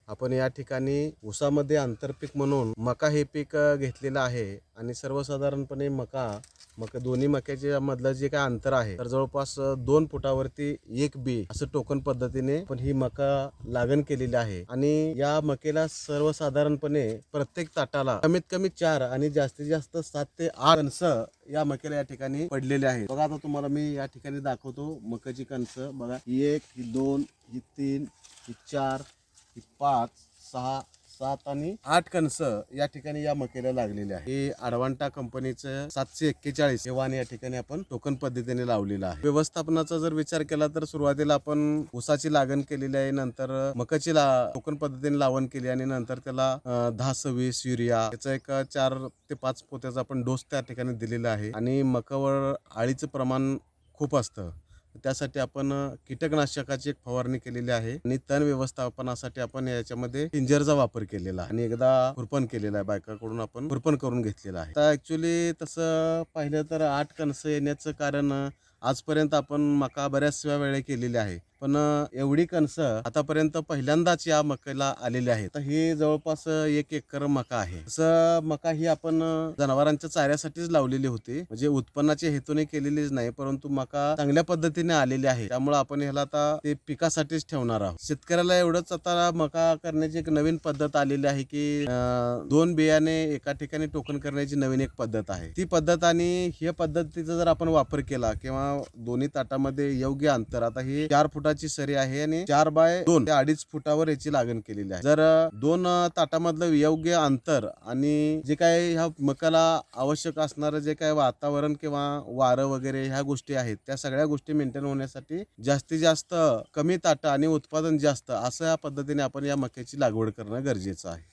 आपण या ठिकाणी ऊसामध्ये आंतरपीक म्हणून मका हे पीक घेतलेलं आहे आणि सर्वसाधारणपणे मका दोन्ही मक्याच्या मधलं जे काय अंतर आहे तर जवळपास 2 फुटावरती एक बी असं टोकन पद्धतीने पण ही मका लागण केलेली आहे आणि या मकेला सर्वसाधारणपणे प्रत्येक ताटाला कमीत कमी 4 आणि जास्तीत जास्त 7 ते 8 कणस या मकेला या ठिकाणी पडलेले आहेत। बघा आता तुम्हाला मी या ठिकाणी दाखवतो मकाची कणस बघा, ही 1, ही 2, ही 3, ही 4, ही 5, 6, 7 आणि 8 कणस या ठिकाणी या मकेला लागलेले आहे। हे अडवांटा कंपनीचं 741 हे वाण या ठिकाणी आपण टोकन पद्धतीने लावलेलं आहे। व्यवस्थापनाचा जर विचार केला तर सुरुवातीला आपण ऊसाची लागण केलेली आहे, नंतर मकाची टोकन पद्धतीने लावण केली आणि नंतर त्याला 10-26 युरिया याचा एक 4 ते 5 पोत्याचा आपण डोस त्या ठिकाणी दिलेला आहे आणि मकावर आळीचं प्रमाण खूप असतं, त्यासाठी आपण कीटकनाशकाची एक फवारणी केलेली आहे आणि तण व्यवस्थापनासाठी आपण याच्यामध्ये टिंजरचा वापर केलेला आहे आणि एकदा खुरपण केलेला आहे, बायकाकडून आपण खुरपण करून घेतलेला आहे। आता ऍक्च्युली तसं पाहिलं तर 8 कणस येण्याचं कारण आजपर्यंत आपण मका बऱ्याच वेळा केलेली आहे, पण एवढी कणस आतापर्यंत पहिल्यांदाच या मकेला आलेली आहेत। तर ही जवळपास 1 एकर मका आहे। तसं मका ही आपण जनावरांच्या चाऱ्यासाठीच लावलेली होती, म्हणजे उत्पन्नाच्या हेतूने केलेलीच नाही, परंतु मका चांगल्या पद्धतीने आलेली आहे, त्यामुळे आपण ह्याला आता ते पिकासाठीच ठेवणार आहोत। शेतकऱ्याला एवढंच आता मका करण्याची एक नवीन पद्धत आलेली आहे की 2 बियाणे एका ठिकाणी टोकन करण्याची नवीन एक पद्धत आहे। ती पद्धत आणि ह्या पद्धतीचा जर आपण वापर केला किंवा दोन्ही ताटामध्ये योग्य अंतर, आता ही 4 फुटाची सरी आहे आणि 4 बाय 2 ते 2.5 फुटावर याची लागण केलेली आहे। जर 2 ताटामधलं योग्य अंतर आणि जे काय ह्या मकाला आवश्यक असणारं जे काय वातावरण किंवा वारं वगैरे ह्या गोष्टी आहेत, त्या सगळ्या गोष्टी मेंटेन होण्यासाठी जास्तीत जास्त कमी ताट आणि उत्पादन जास्त असं या पद्धतीने आपण या मक्याची लागवड करणं गरजेचं आहे।